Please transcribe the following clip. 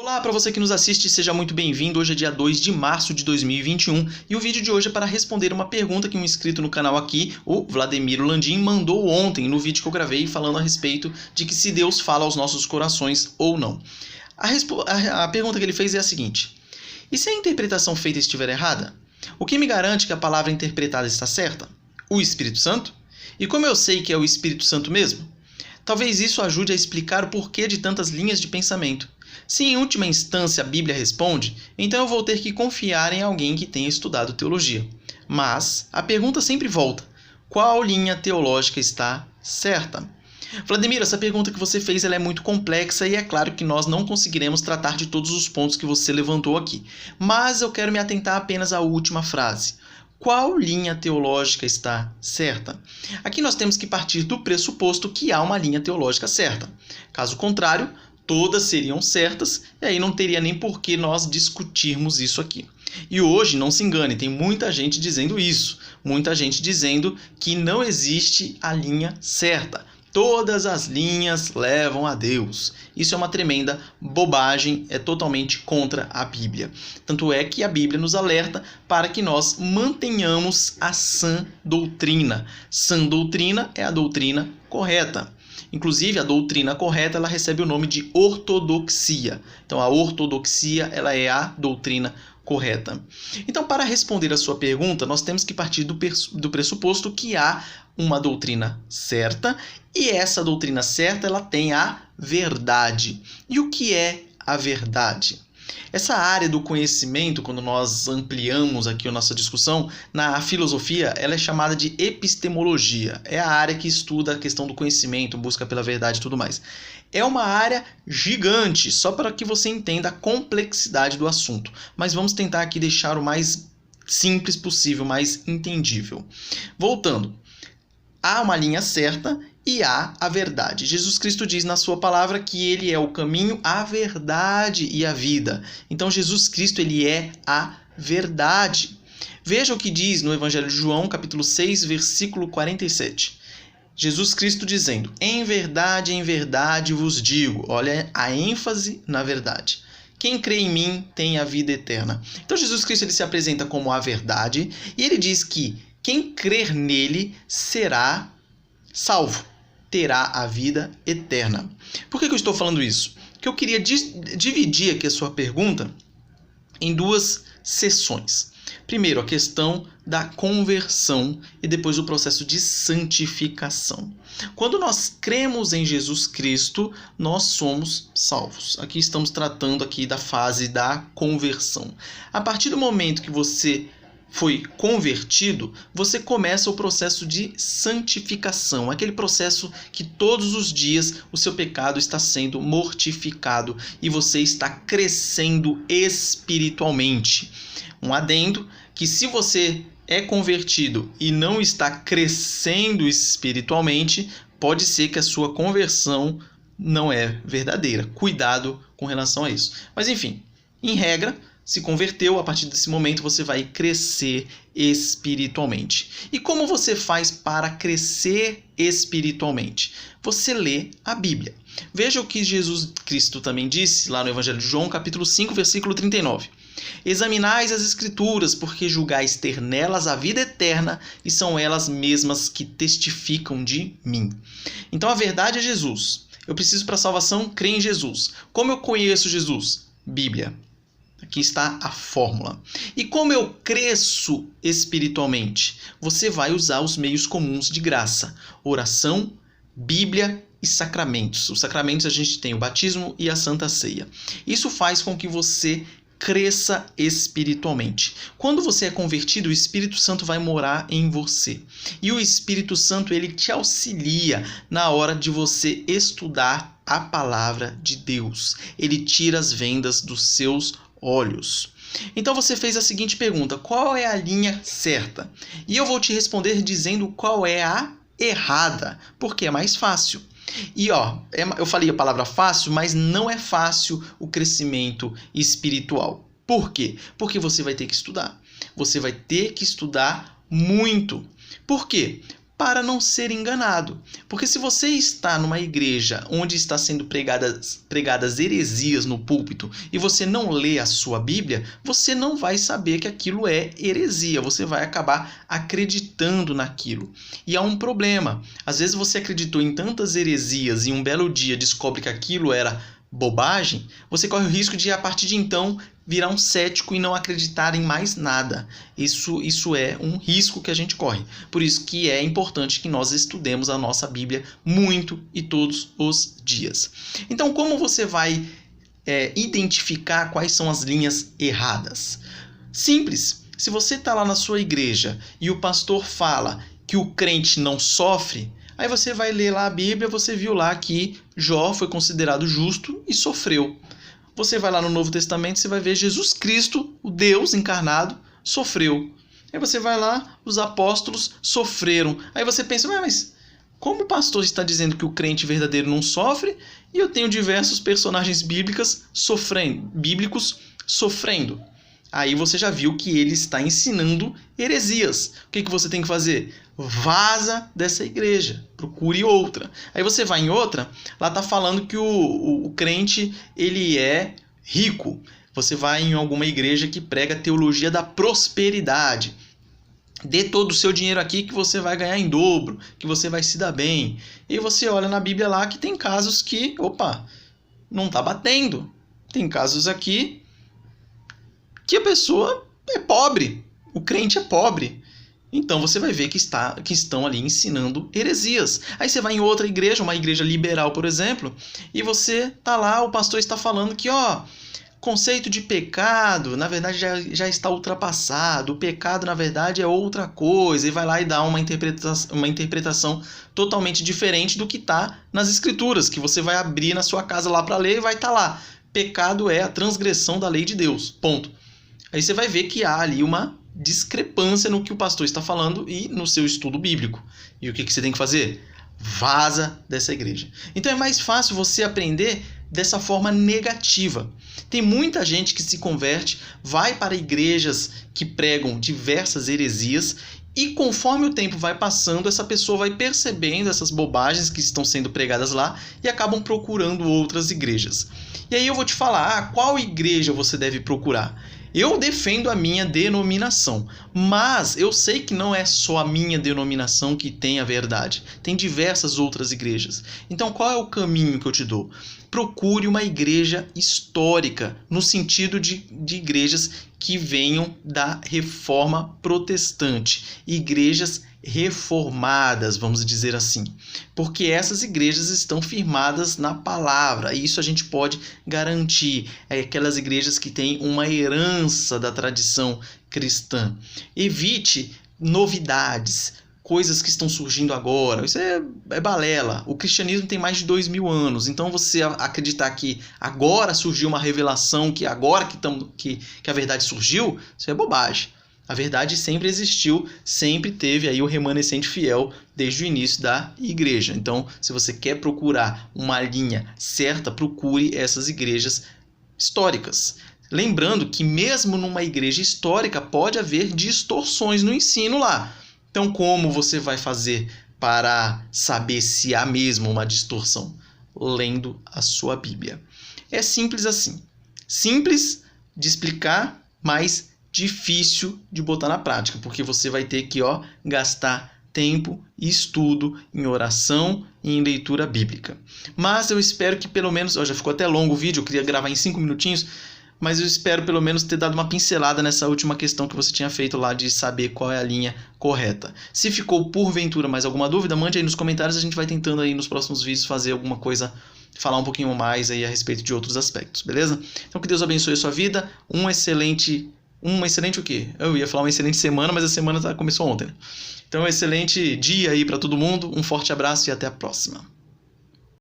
Olá, para você que nos assiste, seja muito bem-vindo. Hoje é dia 2 de março de 2021 e o vídeo de hoje é para responder uma pergunta que um inscrito no canal aqui, o Vladimiro Landim, mandou ontem no vídeo que eu gravei falando a respeito de que se Deus fala aos nossos corações ou não. A pergunta que ele fez é a seguinte: e se a interpretação feita estiver errada? O que me garante que a palavra interpretada está certa? O Espírito Santo? E como eu sei que é o Espírito Santo mesmo? Talvez isso ajude a explicar o porquê de tantas linhas de pensamento. Se em última instância a Bíblia responde, então eu vou ter que confiar em alguém que tenha estudado teologia. Mas a pergunta sempre volta: qual linha teológica está certa? Vladimir, essa pergunta que você fez ela é muito complexa e é claro que nós não conseguiremos tratar de todos os pontos que você levantou aqui. Mas eu quero me atentar apenas à última frase. Qual linha teológica está certa? Aqui nós temos que partir do pressuposto que há uma linha teológica certa. Caso contrário, todas seriam certas e aí não teria nem por que nós discutirmos isso aqui. E hoje, não se engane, tem muita gente dizendo isso. Muita gente dizendo que não existe a linha certa. Todas as linhas levam a Deus. Isso é uma tremenda bobagem, é totalmente contra a Bíblia. Tanto é que a Bíblia nos alerta para que nós mantenhamos a sã doutrina. Sã doutrina é a doutrina correta. Inclusive, a doutrina correta ela recebe o nome de ortodoxia. Então, a ortodoxia ela é a doutrina correta. Então, para responder a sua pergunta, nós temos que partir do pressuposto que há uma doutrina certa e essa doutrina certa ela tem a verdade. E o que é a verdade? Essa área do conhecimento, quando nós ampliamos aqui a nossa discussão, na filosofia, ela é chamada de epistemologia. É a área que estuda a questão do conhecimento, busca pela verdade e tudo mais. É uma área gigante, só para que você entenda a complexidade do assunto. Mas vamos tentar aqui deixar o mais simples possível, mais entendível. Voltando, há uma linha certa e há a verdade. Jesus Cristo diz na sua palavra que ele é o caminho, a verdade e a vida. Então Jesus Cristo ele é a verdade. Veja o que diz no Evangelho de João, capítulo 6, versículo 47. Jesus Cristo dizendo: em verdade vos digo. Olha a ênfase na verdade. Quem crê em mim tem a vida eterna. Então Jesus Cristo ele se apresenta como a verdade e ele diz que quem crer nele será salvo, terá a vida eterna. Por que eu estou falando isso? Porque eu queria dividir aqui a sua pergunta em duas sessões. Primeiro, a questão da conversão e depois o processo de santificação. Quando nós cremos em Jesus Cristo, nós somos salvos. Aqui estamos tratando aqui da fase da conversão. A partir do momento que você foi convertido, você começa o processo de santificação, aquele processo que todos os dias o seu pecado está sendo mortificado e você está crescendo espiritualmente. Um adendo, que se você é convertido e não está crescendo espiritualmente, pode ser que a sua conversão não é verdadeira. Cuidado com relação a isso. Mas enfim, em regra, se converteu, a partir desse momento você vai crescer espiritualmente. E como você faz para crescer espiritualmente? Você lê a Bíblia. Veja o que Jesus Cristo também disse lá no Evangelho de João, capítulo 5, versículo 39. Examinais as Escrituras, porque julgais ter nelas a vida eterna, e são elas mesmas que testificam de mim. Então a verdade é Jesus. Eu preciso para a salvação crer em Jesus. Como eu conheço Jesus? Bíblia. Aqui está a fórmula. E como eu cresço espiritualmente? Você vai usar os meios comuns de graça: oração, Bíblia e sacramentos. Os sacramentos a gente tem o batismo e a Santa Ceia. Isso faz com que você cresça espiritualmente. Quando você é convertido, o Espírito Santo vai morar em você. E o Espírito Santo ele te auxilia na hora de você estudar a palavra de Deus. Ele tira as vendas dos seus olhos. Então você fez a seguinte pergunta: qual é a linha certa? E eu vou te responder dizendo qual é a errada, porque é mais fácil. E eu falei a palavra fácil, mas não é fácil o crescimento espiritual. Por quê? Porque você vai ter que estudar. Você vai ter que estudar muito. Por quê? para não ser enganado. Porque se você está numa igreja onde está sendo pregadas heresias no púlpito e você não lê a sua Bíblia, você não vai saber que aquilo é heresia, você vai acabar acreditando naquilo. E há um problema. Às vezes você acreditou em tantas heresias e um belo dia descobre que aquilo era bobagem, você corre o risco de, a partir de então, virar um cético e não acreditar em mais nada. Isso é um risco que a gente corre. Por isso que é importante que nós estudemos a nossa Bíblia muito e todos os dias. Então, como você vai identificar quais são as linhas erradas? Simples. Se você está lá na sua igreja e o pastor fala que o crente não sofre, aí você vai ler lá a Bíblia, você viu lá que Jó foi considerado justo e sofreu. Você vai lá no Novo Testamento, você vai ver Jesus Cristo, o Deus encarnado, sofreu. Aí você vai lá, os apóstolos sofreram. Aí você pensa, mas como o pastor está dizendo que o crente verdadeiro não sofre e eu tenho diversos personagens bíblicos sofrendo? Aí você já viu que ele está ensinando heresias. O que você tem que fazer? Vaza dessa igreja, procure outra. Aí você vai em outra, lá está falando que o crente ele é rico. Você vai em alguma igreja que prega a teologia da prosperidade. Dê todo o seu dinheiro aqui que você vai ganhar em dobro, que você vai se dar bem. E você olha na Bíblia lá que tem casos que, não está batendo. Tem casos aqui que a pessoa é pobre, o crente é pobre. Então você vai ver que estão ali ensinando heresias. Aí você vai em outra igreja, uma igreja liberal, por exemplo, e você tá lá, o pastor está falando que, conceito de pecado, na verdade, já está ultrapassado. O pecado, na verdade, é outra coisa. E vai lá e dá uma interpretação totalmente diferente do que está nas escrituras, que você vai abrir na sua casa lá para ler e vai estar lá. Pecado é a transgressão da lei de Deus. Ponto. Aí você vai ver que há ali uma discrepância no que o pastor está falando e no seu estudo bíblico. E o que você tem que fazer? Vaza dessa igreja. Então é mais fácil você aprender dessa forma negativa. Tem muita gente que se converte, vai para igrejas que pregam diversas heresias e conforme o tempo vai passando, essa pessoa vai percebendo essas bobagens que estão sendo pregadas lá e acabam procurando outras igrejas. E aí eu vou te falar, qual igreja você deve procurar? Eu defendo a minha denominação, mas eu sei que não é só a minha denominação que tem a verdade. Tem diversas outras igrejas. Então qual é o caminho que eu te dou? Procure uma igreja histórica, no sentido de igrejas que venham da reforma protestante. Igrejas reformadas, vamos dizer assim. Porque essas igrejas estão firmadas na palavra, e isso a gente pode garantir. É aquelas igrejas que têm uma herança da tradição cristã. Evite novidades, coisas que estão surgindo agora. Isso é balela. O cristianismo tem mais de 2000 anos. Então você acreditar que agora surgiu uma revelação, que agora que a verdade surgiu, isso é bobagem. A verdade sempre existiu, sempre teve aí o remanescente fiel desde o início da igreja. Então, se você quer procurar uma linha certa, procure essas igrejas históricas. Lembrando que mesmo numa igreja histórica pode haver distorções no ensino lá. Então, como você vai fazer para saber se há mesmo uma distorção? Lendo a sua Bíblia. É simples assim. Simples de explicar, mas difícil de botar na prática, porque você vai ter que gastar tempo e estudo em oração e em leitura bíblica. Mas eu espero que pelo menos... já ficou até longo o vídeo, eu queria gravar em 5 minutinhos, mas eu espero pelo menos ter dado uma pincelada nessa última questão que você tinha feito lá de saber qual é a linha correta. Se ficou porventura mais alguma dúvida, mande aí nos comentários, a gente vai tentando aí nos próximos vídeos fazer alguma coisa, falar um pouquinho mais aí a respeito de outros aspectos, beleza? Então que Deus abençoe a sua vida, um excelente o quê? Eu ia falar uma excelente semana, mas a semana começou ontem, né? Então um excelente dia aí para todo mundo, um forte abraço e até a próxima.